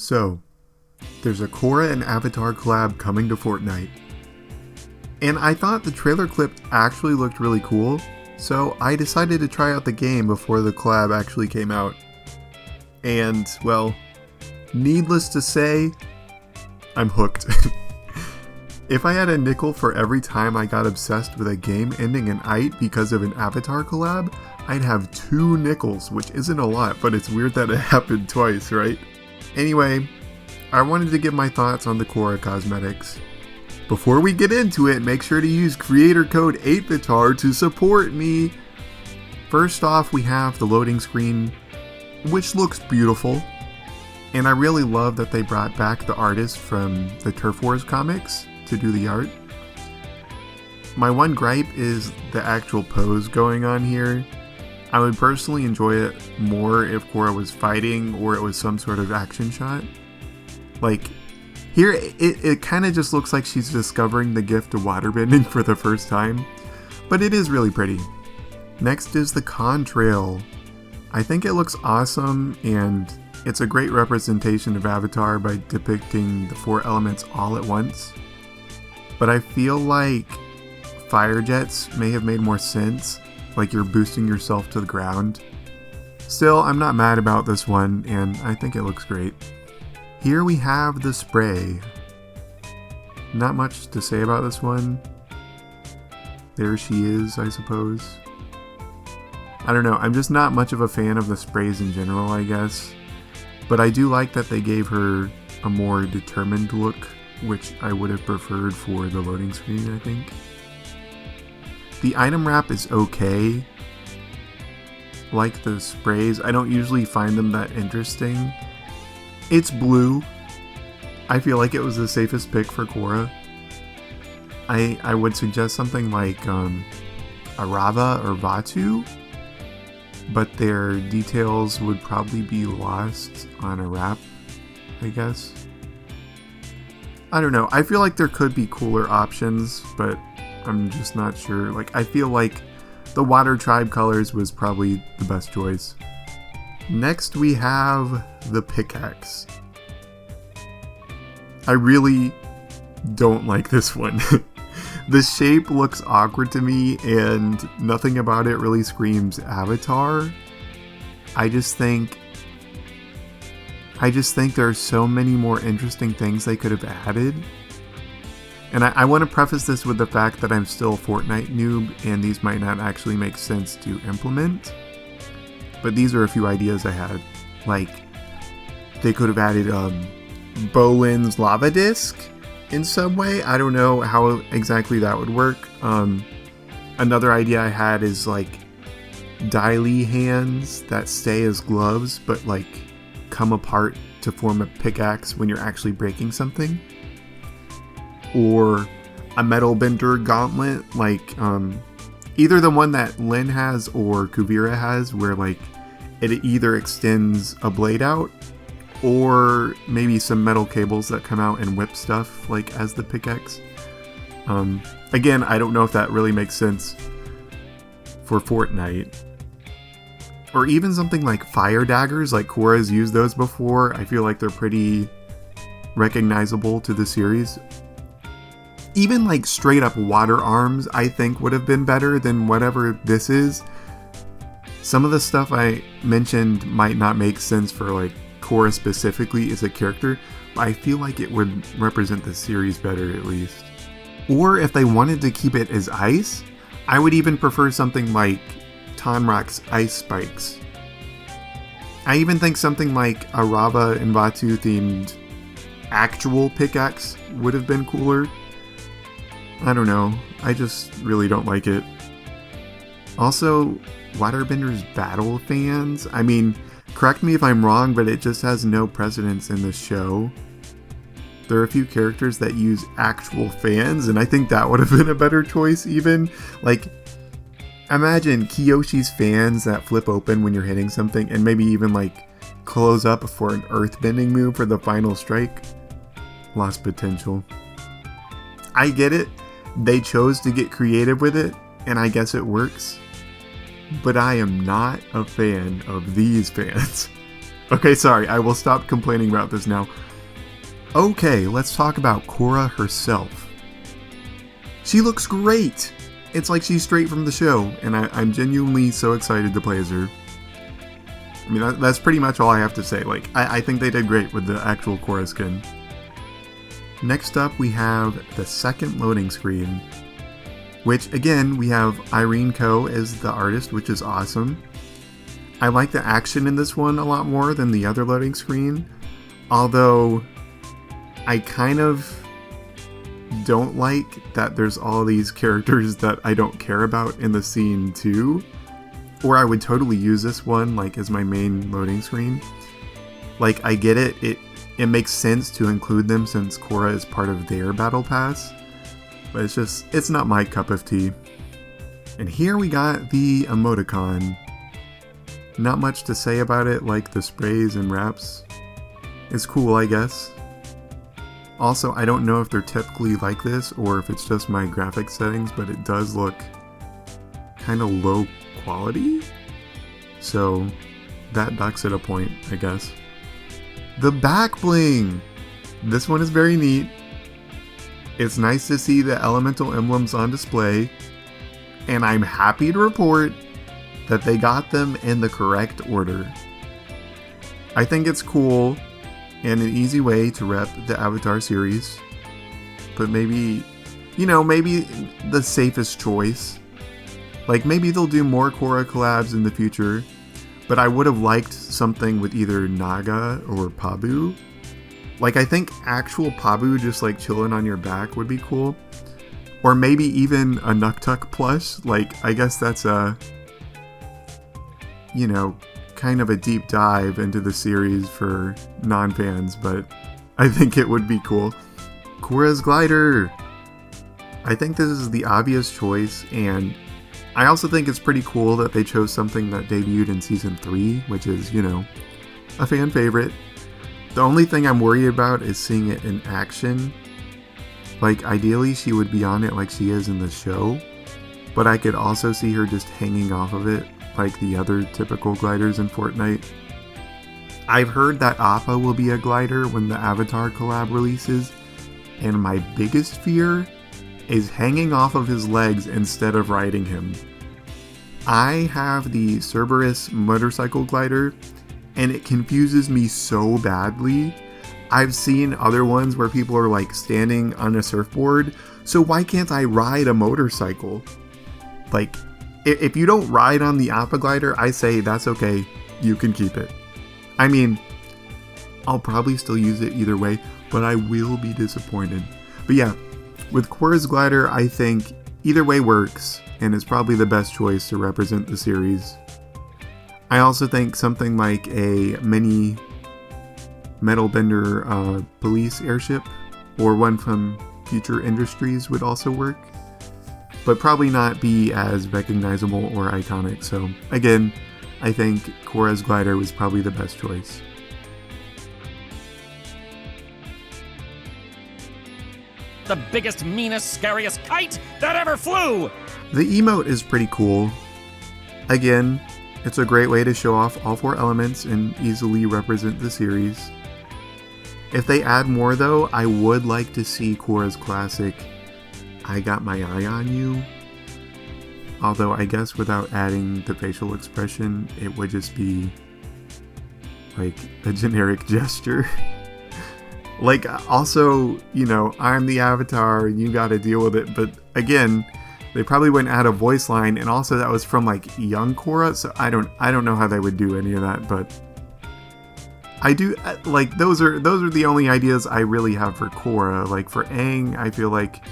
So, there's a Korra and Avatar collab coming to Fortnite. And I thought the trailer clip actually looked really cool, so I decided to try out the game before the collab actually came out. And, well, needless to say, I'm hooked. If I had a nickel for every time I got obsessed with a game ending in "ite" because of an Avatar collab, I'd have 2 nickels, which isn't a lot, but it's weird that it happened twice, right? Anyway, I wanted to give my thoughts on the Korra cosmetics. Before we get into it, make sure to use creator code 8vitar to support me. First off, we have the loading screen, which looks beautiful. And I really love that they brought back the artist from the Turf Wars comics to do the art. My one gripe is the actual pose going on here. I would personally enjoy it more if Korra was fighting or it was some sort of action shot. Like, here it kind of just looks like she's discovering the gift of waterbending for the first time, but it is really pretty. Next is the contrail. I think it looks awesome, and it's a great representation of Avatar by depicting the 4 elements all at once. But I feel like fire jets may have made more sense, like you're boosting yourself to the ground. Still, I'm not mad about this one, and I think it looks great. Here we have the spray. Not much to say about this one. There she is, I suppose. I don't know, I'm just not much of a fan of the sprays in general, I guess. But I do like that they gave her a more determined look, which I would have preferred for the loading screen, I think. The item wrap is okay. Like the sprays, I don't usually find them that interesting. It's blue. I feel like it was the safest pick for Korra. I would suggest something like Arava or Vatu, but their details would probably be lost on a wrap, I guess. I don't know, I feel like there could be cooler options, but I'm just not sure. Like, I feel like the Water Tribe colors was probably the best choice. Next we have the pickaxe. I really don't like this one. The shape looks awkward to me, and nothing about it really screams Avatar. I just think there are so many more interesting things they could have added. And I want to preface this with the fact that I'm still a Fortnite noob, and these might not actually make sense to implement. But these are a few ideas I had. Like, they could have added Bolin's lava disc in some way. I don't know how exactly that would work. Another idea I had is like Daily hands that stay as gloves, but like come apart to form a pickaxe when you're actually breaking something. Or a metal bender gauntlet, like either the one that Lin has or Kuvira has, where like it either extends a blade out, or maybe some metal cables that come out and whip stuff like as the pickaxe. Again, I don't know if that really makes sense for Fortnite. Or even something like fire daggers, like Korra's used those before. I feel like they're pretty recognizable to the series. Even like straight up water arms, I think would have been better than whatever this is. Some of the stuff I mentioned might not make sense for like Korra specifically as a character, but I feel like it would represent the series better at least. Or if they wanted to keep it as ice, I would even prefer something like Tonrock's ice spikes. I even think something like a Rava and Vatu themed actual pickaxe would have been cooler. I don't know, I just really don't like it. Also, Waterbender's battle fans, I mean, correct me if I'm wrong, but it just has no precedence in the show. There are a few characters that use actual fans, and I think that would have been a better choice even. Like, imagine Kiyoshi's fans that flip open when you're hitting something, and maybe even like close up for an earthbending move for the final strike. Lost potential. I get it. They chose to get creative with it, and I guess it works. But I am not a fan of these fans. Okay, sorry, I will stop complaining about this now. Okay, let's talk about Korra herself. She looks great! It's like she's straight from the show, and I'm genuinely so excited to play as her. I mean, that's pretty much all I have to say. Like, I think they did great with the actual Korra skin. Next up, we have the second loading screen, which, again, we have Irene Ko as the artist, which is awesome. I like the action in this one a lot more than the other loading screen, although I kind of don't like that there's all these characters that I don't care about in the scene too. Or I would totally use this one like as my main loading screen. Like, I get it, it makes sense to include them since Korra is part of their battle pass, but it's not my cup of tea. And here we got the emoticon. Not much to say about it, like the sprays and wraps. It's cool, I guess. Also, I don't know if they're typically like this or if it's just my graphic settings, but it does look kind of low quality. So that ducks at a point, I guess. The back bling! This one is very neat. It's nice to see the elemental emblems on display, and I'm happy to report that they got them in the correct order. I think it's cool and an easy way to rep the Avatar series, but maybe the safest choice. Like, maybe they'll do more Korra collabs in the future, but I would have liked something with either Naga or Pabu. Like, I think actual Pabu just like chilling on your back would be cool. Or maybe even a Nuktuk plush. Like, I guess that's a, kind of a deep dive into the series for non-fans, but I think it would be cool. Korra's glider! I think this is the obvious choice, and I also think it's pretty cool that they chose something that debuted in Season 3, which is, a fan favorite. The only thing I'm worried about is seeing it in action. Like, ideally she would be on it like she is in the show, but I could also see her just hanging off of it like the other typical gliders in Fortnite. I've heard that Appa will be a glider when the Avatar collab releases, and my biggest fear is hanging off of his legs instead of riding him. I have the Cerberus motorcycle glider, and it confuses me so badly. I've seen other ones where people are like standing on a surfboard, so why can't I ride a motorcycle? Like, if you don't ride on the Appa glider, I say that's okay, you can keep it. I mean, I'll probably still use it either way, but I will be disappointed. But yeah, with Korra's glider, I think either way works, and is probably the best choice to represent the series. I also think something like a mini metal bender police airship, or one from Future Industries would also work, but probably not be as recognizable or iconic. So again, I think Korra's glider was probably the best choice. The biggest, meanest, scariest kite that ever flew! The emote is pretty cool. Again, it's a great way to show off all 4 elements and easily represent the series. If they add more though, I would like to see Korra's classic "I got my eye on you." Although I guess without adding the facial expression, it would just be like a generic gesture. Like, also, I'm the Avatar, you gotta deal with it, but again, they probably wouldn't add a voice line, and also that was from like young Korra, so I don't know how they would do any of that, but I do like those are the only ideas I really have for Korra. Like for Aang, I feel like,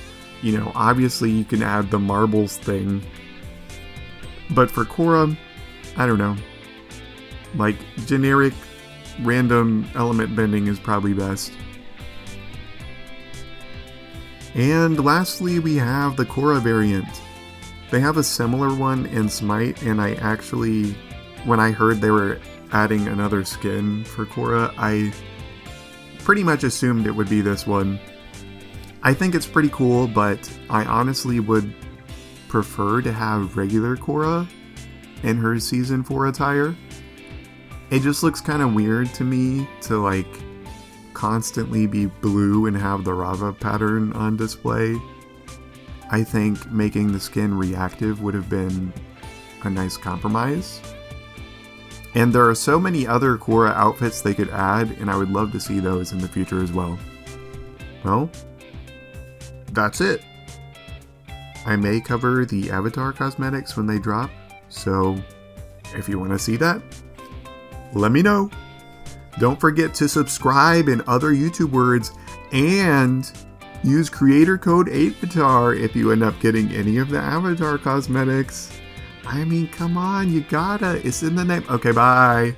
obviously you can add the marbles thing, but for Korra, I don't know. Like, generic random element bending is probably best. And lastly, we have the Korra variant. They have a similar one in Smite, and I actually, when I heard they were adding another skin for Korra, I pretty much assumed it would be this one. I think it's pretty cool, but I honestly would prefer to have regular Korra in her Season 4 attire. It just looks kind of weird to me to like constantly be blue and have the Rava pattern on display. I think making the skin reactive would have been a nice compromise. And there are so many other Korra outfits they could add, and I would love to see those in the future as well. Well, that's it. I may cover the avatar cosmetics when they drop, so if you want to see that, let me know. Don't forget to subscribe in other YouTube words, and use creator code 8avatar if you end up getting any of the avatar cosmetics. I mean, come on, you gotta. It's in the name. Okay, bye.